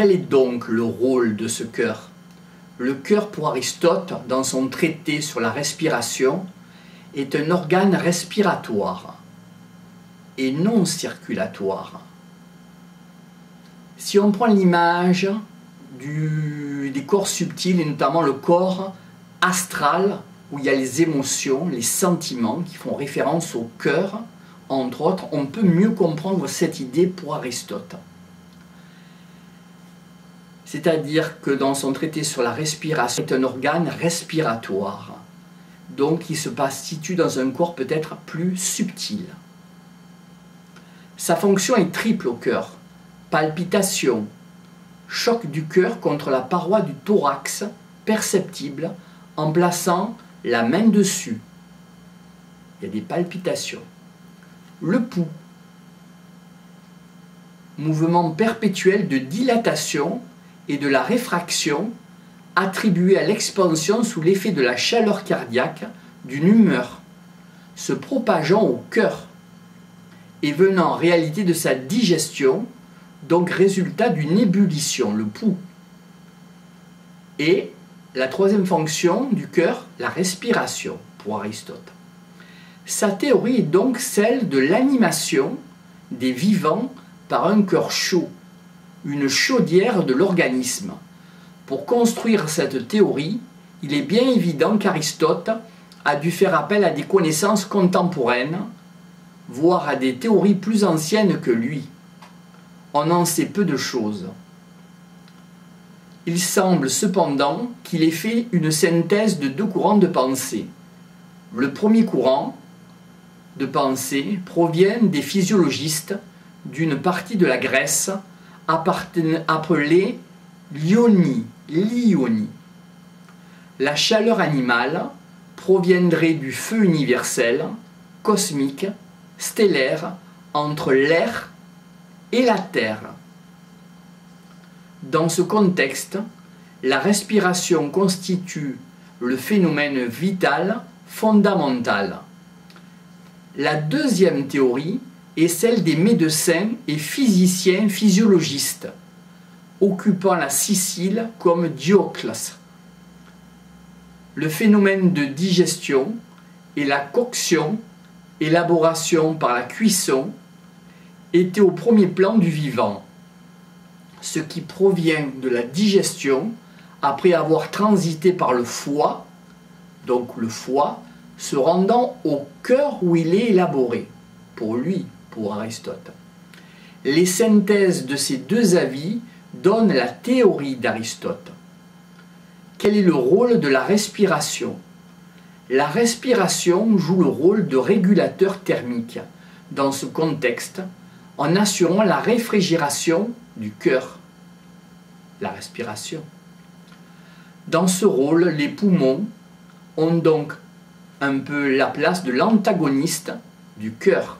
Quel est donc le rôle de ce cœur? Le cœur, pour Aristote, dans son traité sur la respiration, est un organe respiratoire et non circulatoire. Si on prend l'image des corps subtils, et notamment le corps astral, où il y a les émotions, les sentiments qui font référence au cœur, entre autres, on peut mieux comprendre cette idée pour Aristote. C'est-à-dire que dans son traité sur la respiration, c'est un organe respiratoire. Donc il se situe dans un corps peut-être plus subtil. Sa fonction est triple au cœur. Palpitation, choc du cœur contre la paroi du thorax, perceptible en plaçant la main dessus. Il y a des palpitations. Le pouls, mouvement perpétuel de dilatation et de la réfraction attribué à l'expansion sous l'effet de la chaleur cardiaque d'une humeur, se propageant au cœur et venant en réalité de sa digestion, donc résultat d'une ébullition, le pouls. Et la troisième fonction du cœur, la respiration, pour Aristote. Sa théorie est donc celle de l'animation des vivants par un cœur chaud, une chaudière de l'organisme. Pour construire cette théorie, il est bien évident qu'Aristote a dû faire appel à des connaissances contemporaines, voire à des théories plus anciennes que lui. On en sait peu de choses. Il semble cependant qu'il ait fait une synthèse de deux courants de pensée. Le premier courant de pensée provient des physiologistes d'une partie de la Grèce appelée l'ionie. La chaleur animale proviendrait du feu universel, cosmique, stellaire, entre l'air et la terre. Dans ce contexte, la respiration constitue le phénomène vital fondamental. La deuxième théorie est celle des médecins et physiciens physiologistes, occupant la Sicile comme Dioclès. Le phénomène de digestion et la coction, élaboration par la cuisson, étaient au premier plan du vivant, ce qui provient de la digestion après avoir transité par le foie, donc le foie, se rendant au cœur où il est élaboré, pour lui, pour Aristote. Les synthèses de ces deux avis donnent la théorie d'Aristote. Quel est le rôle de la respiration? La respiration joue le rôle de régulateur thermique dans ce contexte en assurant la réfrigération du cœur. La respiration. Dans ce rôle, les poumons ont donc un peu la place de l'antagoniste du cœur.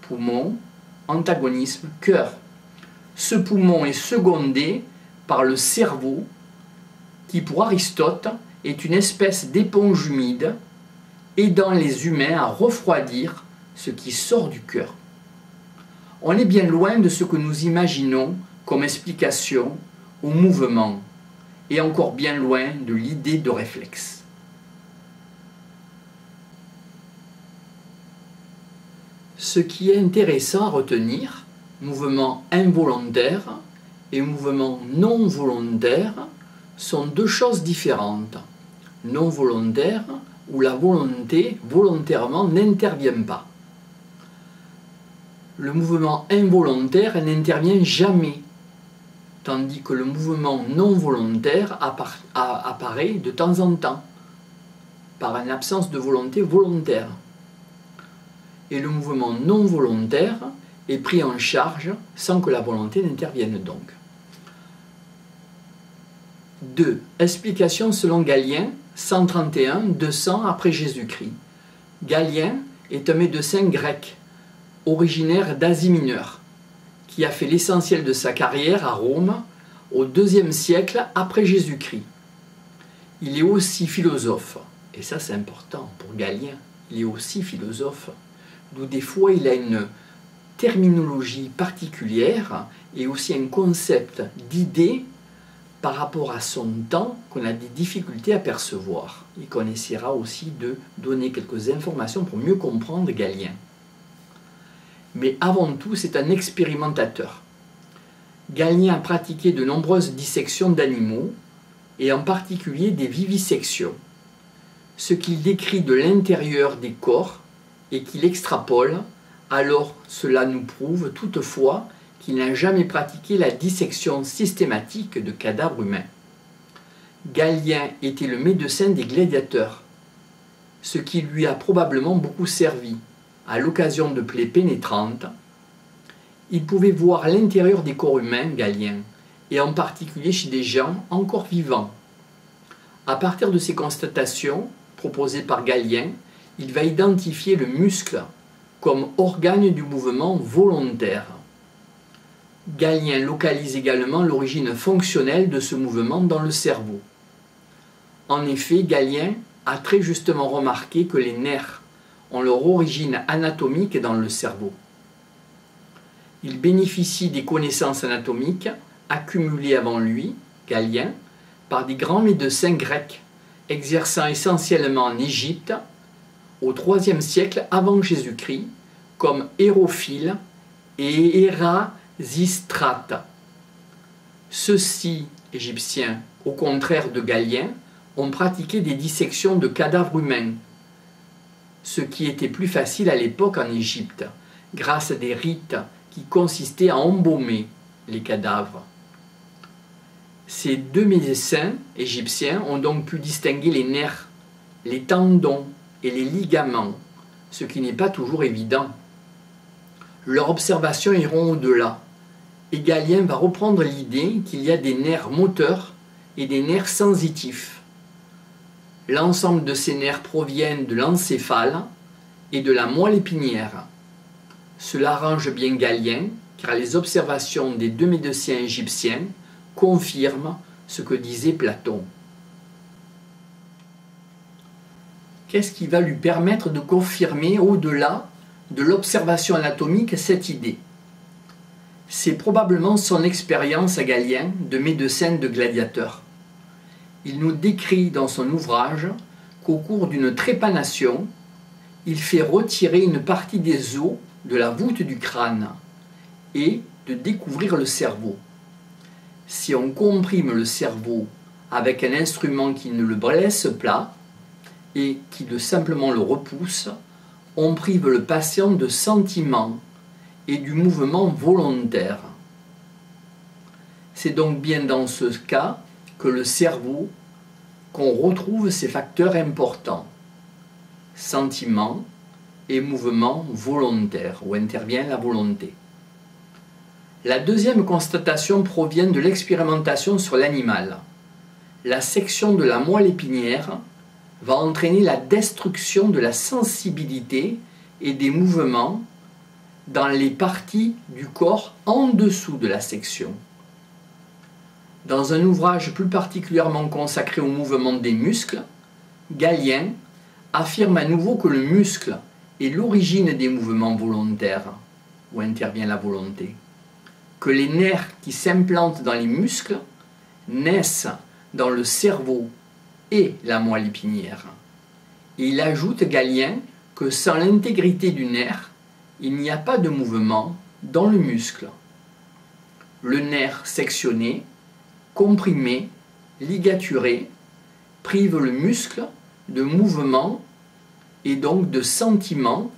Poumon, antagonisme, cœur. Ce poumon est secondé par le cerveau qui, pour Aristote, est une espèce d'éponge humide aidant les humains à refroidir ce qui sort du cœur. On est bien loin de ce que nous imaginons comme explication au mouvement et encore bien loin de l'idée de réflexe. Ce qui est intéressant à retenir, mouvement involontaire et mouvement non volontaire sont deux choses différentes. Non volontaire, où la volonté volontairement n'intervient pas. Le mouvement involontaire n'intervient jamais, tandis que le mouvement non volontaire apparaît de temps en temps, par une absence de volonté volontaire. Et le mouvement non volontaire est pris en charge sans que la volonté n'intervienne donc. 2. Explication selon Galien, 131-200 après Jésus-Christ. Galien est un médecin grec, originaire d'Asie mineure, qui a fait l'essentiel de sa carrière à Rome au IIe siècle après Jésus-Christ. Il est aussi philosophe, et ça c'est important pour Galien, il est aussi philosophe, d'où des fois il a terminologie particulière et aussi un concept d'idée par rapport à son temps qu'on a des difficultés à percevoir et qu'on essaiera aussi de donner quelques informations pour mieux comprendre Galien. Mais avant tout, c'est un expérimentateur. Galien a pratiqué de nombreuses dissections d'animaux et en particulier des vivisections, ce qu'il décrit de l'intérieur des corps et qu'il extrapole, alors cela nous prouve toutefois qu'il n'a jamais pratiqué la dissection systématique de cadavres humains. Galien était le médecin des gladiateurs, ce qui lui a probablement beaucoup servi. À l'occasion de plaies pénétrantes, il pouvait voir l'intérieur des corps humains, Galien, et en particulier chez des gens encore vivants. À partir de ces constatations proposées par Galien, il va identifier le muscle comme organe du mouvement volontaire. Galien localise également l'origine fonctionnelle de ce mouvement dans le cerveau. En effet, Galien a très justement remarqué que les nerfs ont leur origine anatomique dans le cerveau. Il bénéficie des connaissances anatomiques accumulées avant lui, Galien, par des grands médecins grecs, exerçant essentiellement en Égypte au IIIe siècle avant Jésus-Christ, comme Hérophile et Érasistrate. Ceux-ci, égyptiens, au contraire de Galien, ont pratiqué des dissections de cadavres humains, ce qui était plus facile à l'époque en Égypte, grâce à des rites qui consistaient à embaumer les cadavres. Ces deux médecins égyptiens ont donc pu distinguer les nerfs, les tendons et les ligaments, ce qui n'est pas toujours évident. Leurs observations iront au-delà, et Galien va reprendre l'idée qu'il y a des nerfs moteurs et des nerfs sensitifs. L'ensemble de ces nerfs proviennent de l'encéphale et de la moelle épinière. Cela arrange bien Galien, car les observations des deux médecins égyptiens confirment ce que disait Platon. Qu'est-ce qui va lui permettre de confirmer au-delà de l'observation anatomique cette idée? C'est probablement son expérience à Galien de médecin de gladiateur. Il nous décrit dans son ouvrage qu'au cours d'une trépanation, il fait retirer une partie des os de la voûte du crâne et de découvrir le cerveau. Si on comprime le cerveau avec un instrument qui ne le laisse plat et qui simplement le repousse, on prive le patient de sentiments et du mouvement volontaire. C'est donc bien dans ce cas que le cerveau qu'on retrouve ces facteurs importants, sentiments et mouvements volontaires, où intervient la volonté. La deuxième constatation provient de l'expérimentation sur l'animal. La section de la moelle épinière va entraîner la destruction de la sensibilité et des mouvements dans les parties du corps en dessous de la section. Dans un ouvrage plus particulièrement consacré au mouvement des muscles, Galien affirme à nouveau que le muscle est l'origine des mouvements volontaires, où intervient la volonté, que les nerfs qui s'implantent dans les muscles naissent dans le cerveau et la moelle épinière. Et il ajoute, Galien, que sans l'intégrité du nerf, il n'y a pas de mouvement dans le muscle. Le nerf sectionné, comprimé, ligaturé, prive le muscle de mouvement et donc de sentiment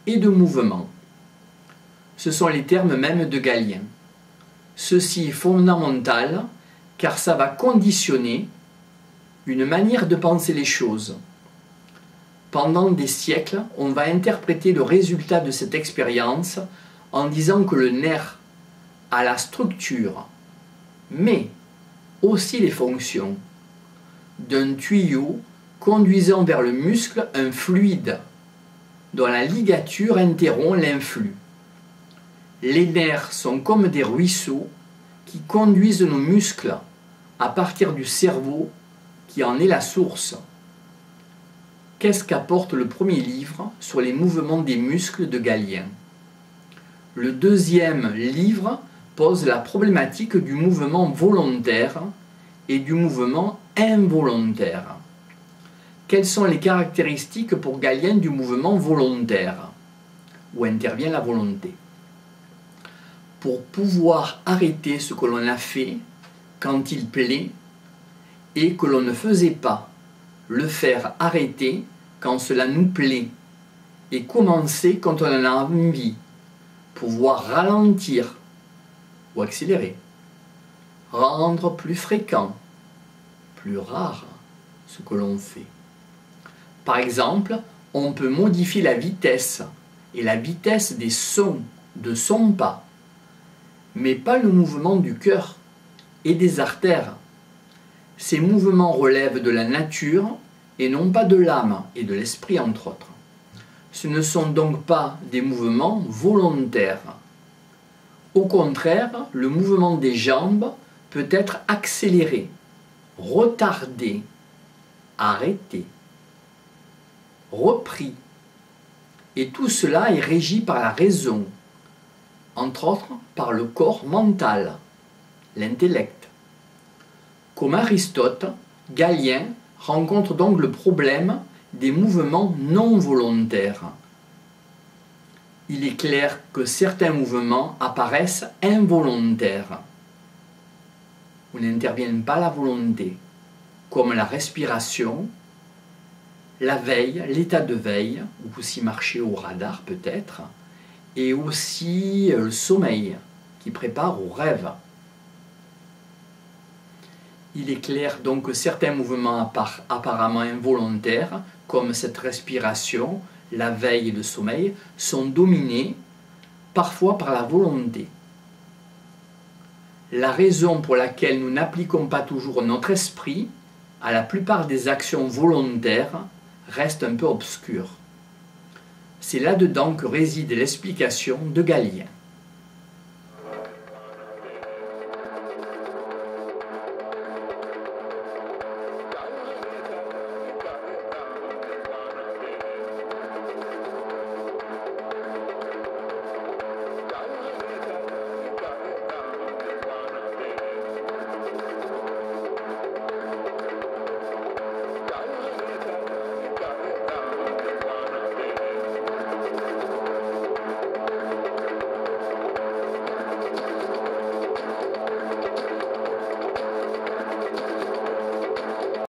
et de mouvement. Ce sont les termes mêmes de Galien. Ceci est fondamental car ça va conditionner une manière de penser les choses. Pendant des siècles, on va interpréter le résultat de cette expérience en disant que le nerf a la structure, mais aussi les fonctions d'un tuyau conduisant vers le muscle un fluide dont la ligature interrompt l'influx. Les nerfs sont comme des ruisseaux qui conduisent nos muscles à partir du cerveau qui en est la source. Qu'est-ce qu'apporte le premier livre sur les mouvements des muscles de Galien? le deuxième livre pose la problématique du mouvement volontaire et du mouvement involontaire. Quelles sont les caractéristiques pour Galien du mouvement volontaire, où intervient la volonté? Pour pouvoir arrêter ce que l'on a fait quand il plaît et que l'on ne faisait pas, le faire arrêter quand cela nous plaît et commencer quand on en a envie, pouvoir ralentir ou accélérer, rendre plus fréquent, plus rare ce que l'on fait. Par exemple, on peut modifier la vitesse et la vitesse des sons de son pas, mais pas le mouvement du cœur et des artères. Ces mouvements relèvent de la nature et non pas de l'âme et de l'esprit entre autres. Ce ne sont donc pas des mouvements volontaires. Au contraire, le mouvement des jambes peut être accéléré, retardé, arrêté, repris. Et tout cela est régi par la raison, entre autres par le corps mental, l'intellect. Comme Aristote, Galien rencontre donc le problème des mouvements non volontaires. Il est clair que certains mouvements apparaissent involontaires, où n'intervient pas la volonté, comme la respiration, la veille, l'état de veille, ou aussi marcher au radar peut-être, et aussi le sommeil qui prépare au rêve. Il est clair donc que certains mouvements apparemment involontaires, comme cette respiration, la veille et le sommeil, sont dominés parfois par la volonté. La raison pour laquelle nous n'appliquons pas toujours notre esprit à la plupart des actions volontaires reste un peu obscure. C'est là-dedans que réside l'explication de Galien.